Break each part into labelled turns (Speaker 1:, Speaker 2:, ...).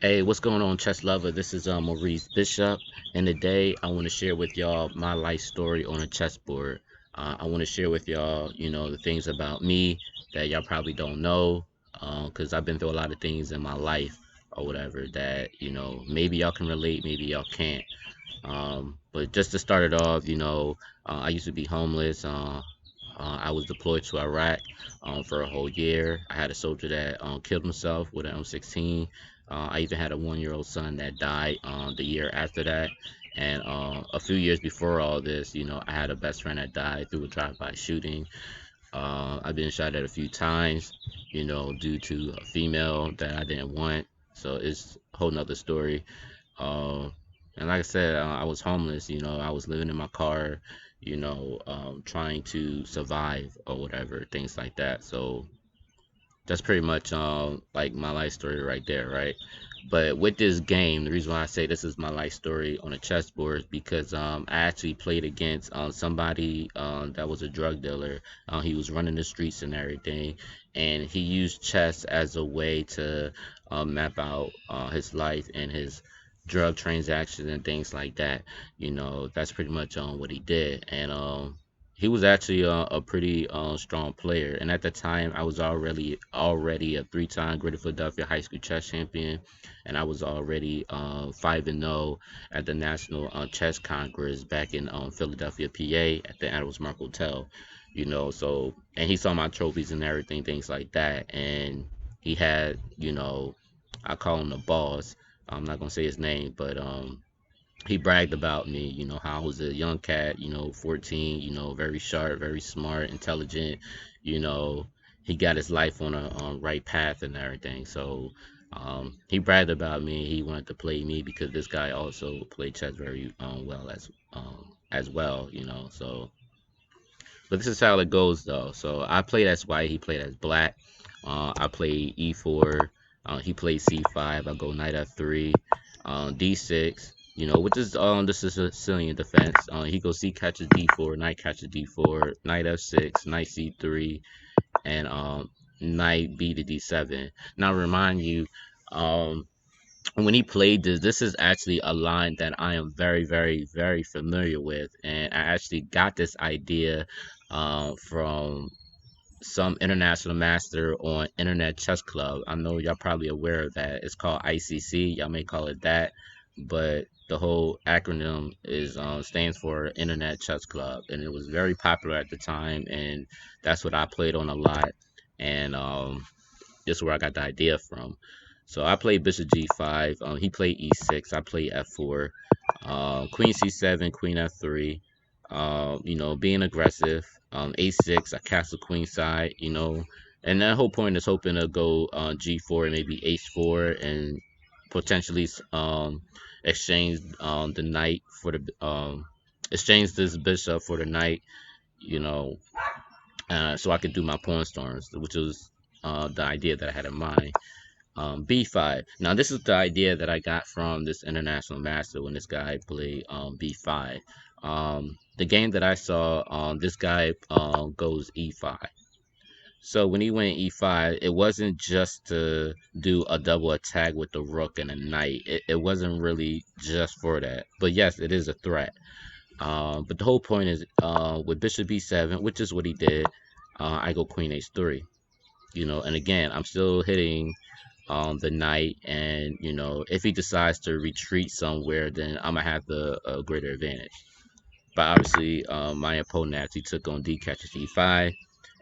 Speaker 1: Hey, what's going on, chess lover? This is Maurice Bishop, and today I want to share with y'all my life story on a chessboard. I want to share with y'all, the things about me that y'all probably don't know, because I've been through a lot of things in my life or whatever that, maybe y'all can relate, maybe y'all can't. But just to start it off, I used to be homeless. I was deployed to Iraq for a whole year. I had a soldier that killed himself with an M16. I even had a 1 year old son that died the year after that. And a few years before all this, I had a best friend that died through a drive-by shooting. I've been shot at a few times, due to a female that I didn't want. So it's a whole nother story. Uh, and like I said, I was homeless. I was living in my car, trying to survive or whatever, things like that. So that's pretty much like my life story right there, right? But with this game, the reason why I say this is my life story on a chessboard is because I actually played against somebody that was a drug dealer. He was running the streets and everything, and he used chess as a way to map out his life and his drug transactions and things like that. That's pretty much what he did, and he was actually a pretty strong player. And at the time, I was already a three-time Greater Philadelphia High School chess champion, and I was already 5-0 at the National Chess Congress back in Philadelphia, PA, at the Adams Mark Hotel. So and he saw my trophies and everything, things like that, and he had, I call him the boss. I'm not gonna say his name, but he bragged about me, how I was a young cat, 14, very sharp, very smart, intelligent, you know, he got his life on a right path and everything. So he bragged about me. He wanted to play me because this guy also played chess very well as well, So, but this is how it goes though. So I played as white, he played as black. I played e4, he played c5. I go knight f3, d6. Which is this is a Sicilian defense. He goes c catches d4, knight catches d4, knight f6, knight c3, and knight b to d7. Now remind you, um, when he played this, this is actually a line that I am very, very, very familiar with, and I actually got this idea from some international master on Internet Chess Club. I know y'all probably aware of that. It's called ICC. Y'all may call it that, but the whole acronym is stands for Internet Chess Club, and it was very popular at the time, and that's what I played on a lot. And this is where I got the idea from. So I played Bishop G5. He played E6. I played F4. Queen C7, Queen F3. Being aggressive. A6. I castle Queen side. And that whole point is hoping to go G4 and maybe H4 and potentially exchange the knight for the exchange this bishop for the knight. You know, so I could do my pawn storms, which was the idea that I had in mind. B5. Now, this is the idea that I got from this international master when this guy played B5. The game that I saw, this guy goes E5. So when he went E5, it wasn't just to do a double attack with the rook and a knight. It wasn't really just for that. But yes, it is a threat. But the whole point is with Bishop B7, which is what he did, I go Queen H3. And again, I'm still hitting the knight, and if he decides to retreat somewhere, then I'm gonna have the greater advantage. But obviously, my opponent actually took on d catches e5,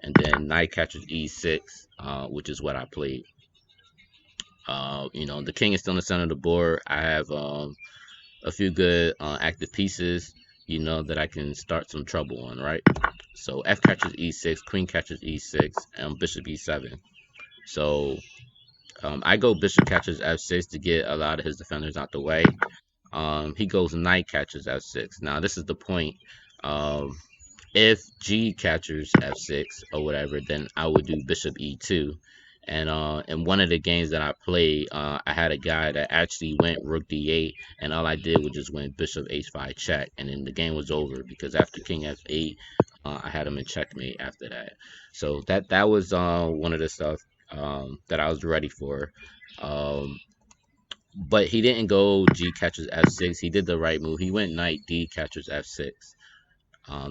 Speaker 1: and then knight catches e6, which is what I played. The king is still in the center of the board. I have a few good active pieces, that I can start some trouble on, right? So f catches e6, queen catches e6, and bishop e7. So I go bishop catches f6 to get a lot of his defenders out the way. He goes knight catches f6. Now this is the point. Um, if G catches f6 or whatever, then I would do bishop e2. And in one of the games that I played, I had a guy that actually went rook d8, and all I did was just went bishop h5 check, and then the game was over because after king f8, I had him in checkmate after that. So that was one of the stuff that I was ready for. Um, but he didn't go G catches F6. He did the right move. He went knight D catches F6.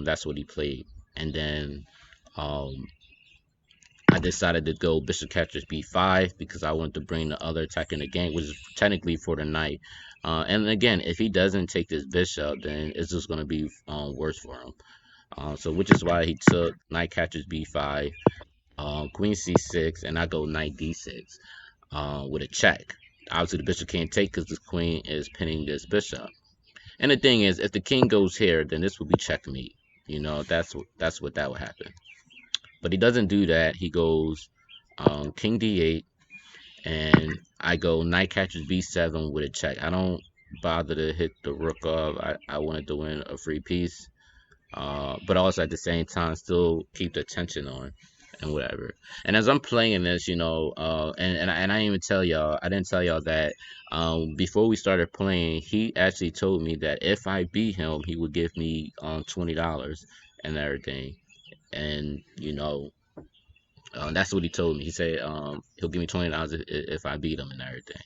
Speaker 1: That's what he played. And then um, I decided to go bishop catches B5 because I wanted to bring the other attack in the game, which is technically for the knight. And again, if he doesn't take this bishop, then it's just going to be worse for him. So which is why he took knight catches B5, queen C6, and I go knight D6 with a check. Obviously, the bishop can't take because the queen is pinning this bishop. And the thing is, if the king goes here, then this will be checkmate. You know, that's what that would happen. But he doesn't do that. He goes king D8, and I go knight catches B7 with a check. I don't bother to hit the rook off. I wanted to win a free piece, but also at the same time still keep the tension on and whatever. And as I'm playing this, and I didn't even tell y'all, I didn't tell y'all that before we started playing, he actually told me that if I beat him, he would give me $20 and everything. And that's what he told me. He said he'll give me $20 if I beat him and everything.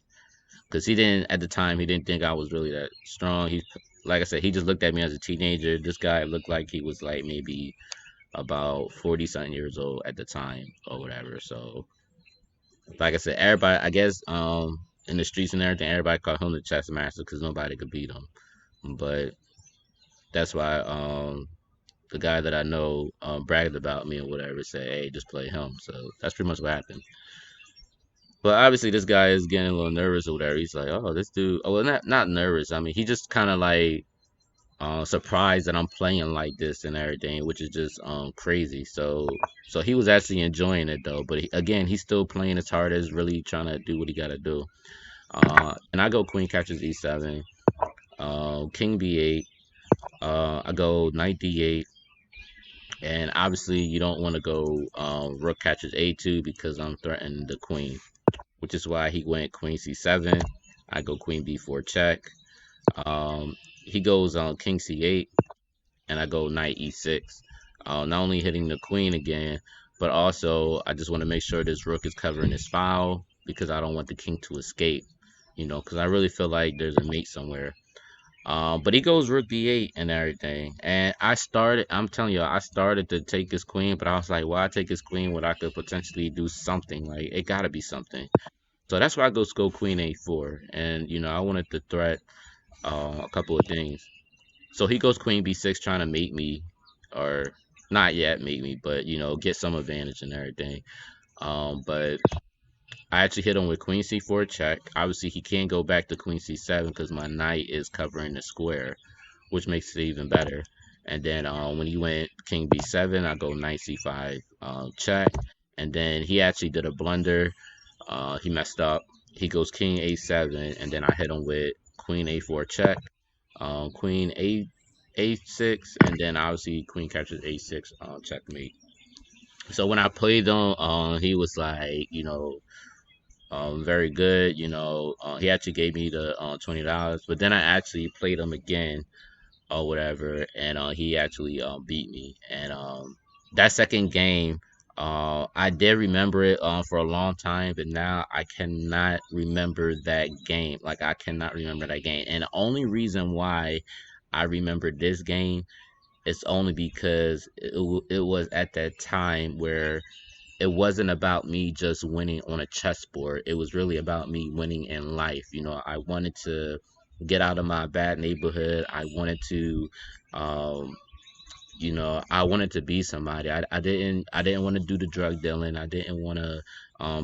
Speaker 1: Because he didn't at the time he didn't think I was really that strong. He like I said, he just looked at me as a teenager. This guy looked like he was like maybe about 40 something years old at the time or whatever. So like I said, everybody I guess in the streets and everything, everybody called him the chess master because nobody could beat him. But that's why the guy that I know bragged about me or whatever, said, "Hey, just play him." So that's pretty much what happened. But obviously, this guy is getting a little nervous or whatever. He's like, "Oh, this dude." Oh, well, not nervous. I mean, he just kind of like surprised that I'm playing like this and everything, which is just crazy. So he was actually enjoying it though. But again, he's still playing as hard as really trying to do what he got to do. And I go queen catches e7, king b8. I go knight d8. And obviously, you don't want to go rook catches a2 because I'm threatening the queen, which is why he went queen c7. I go queen b4 check. He goes on king c8, and I go knight e6. Not only hitting the queen again, but also I just want to make sure this rook is covering his file because I don't want the king to escape. Because I really feel like there's a mate somewhere. But he goes rook d8 and everything. And I'm telling you, I started to take his queen, but I was like, why take his queen when I could potentially do something? Like, it gotta be something. So that's why I go queen a4. And, I wanted to threat a couple of things. So he goes queen b6 trying to mate me, or not yet mate me, but, get some advantage and everything. But I actually hit him with queen c4 check. Obviously, he can't go back to queen c7 because my knight is covering the square, which makes it even better. And then when he went king b7, I go knight c5 check. And then he actually did a blunder. He messed up. He goes king a7, and then I hit him with queen a4 check, queen a6, and then obviously queen captures a6 checkmate. So when I played him, he was like, very good. He actually gave me the $20, but then I actually played him again or whatever, and he actually beat me. And that second game, I did remember it for a long time, but now I cannot remember that game. Like I cannot remember that game, and the only reason why I remember this game is only because it was at that time where it wasn't about me just winning on a chessboard. It was really about me winning in life. I wanted to get out of my bad neighborhood. Um, I wanted to be somebody. I didn't want to do the drug dealing. I didn't want to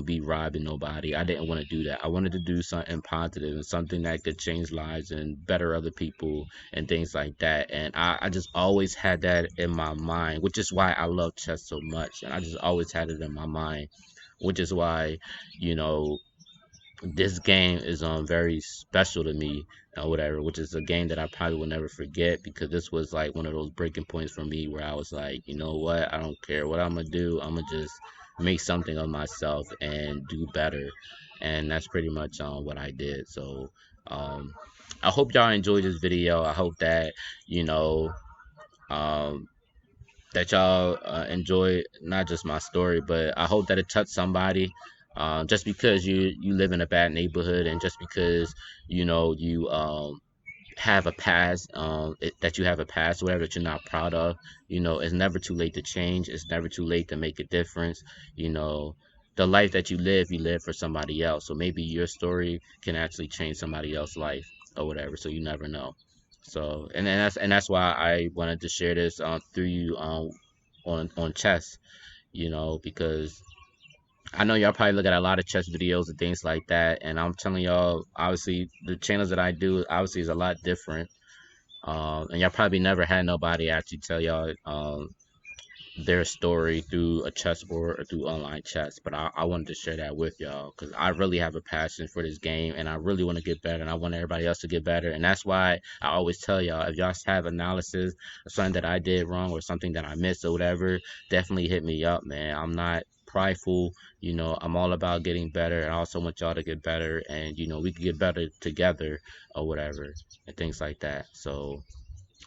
Speaker 1: be robbing nobody. I didn't want to do that. I wanted to do something positive and something that could change lives and better other people and things like that. And I just always had that in my mind, which is why I love chess so much. And I just always had it in my mind, which is why, you know, this game is very special to me or whatever, which is a game that I probably will never forget because this was like one of those breaking points for me where I was like, you know what, I don't care what I'm gonna do, I'm gonna just make something of myself and do better, and that's pretty much what I did. So um, I hope y'all enjoyed this video. I hope that you know um, that y'all enjoy not just my story, but I hope that it touched somebody. Just because you live in a bad neighborhood, and just because you have a past, that you have a past, whatever, that you're not proud of, it's never too late to change. It's never too late to make a difference. You know, the life that you live for somebody else. So maybe your story can actually change somebody else's life or whatever. So you never know. So and that's why I wanted to share this through you on chess. Because I know y'all probably look at a lot of chess videos and things like that, and I'm telling y'all, obviously the channels that I do obviously is a lot different. And y'all probably never had nobody actually tell y'all their story through a chessboard or through online chess. But I wanted to share that with y'all because I really have a passion for this game, and I really want to get better, and I want everybody else to get better. And that's why I always tell y'all, if y'all have analysis of something that I did wrong or something that I missed or whatever, definitely hit me up, man. I'm not prideful. I'm all about getting better, and I also want y'all to get better, and we can get better together or whatever, and things like that. So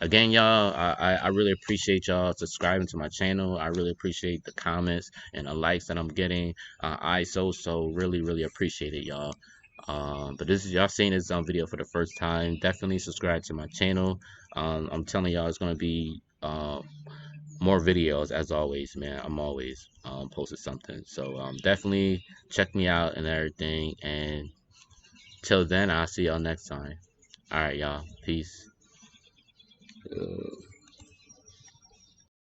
Speaker 1: again, y'all, I really appreciate y'all subscribing to my channel. I really appreciate the comments and the likes that I'm getting. I so really really appreciate it, y'all. But this is y'all seeing this video for the first time. Definitely subscribe to my channel. I'm telling y'all, it's gonna be more videos as always, man. I'm always posting something. So definitely check me out and everything. And till then, I'll see y'all next time. All right, y'all. Peace.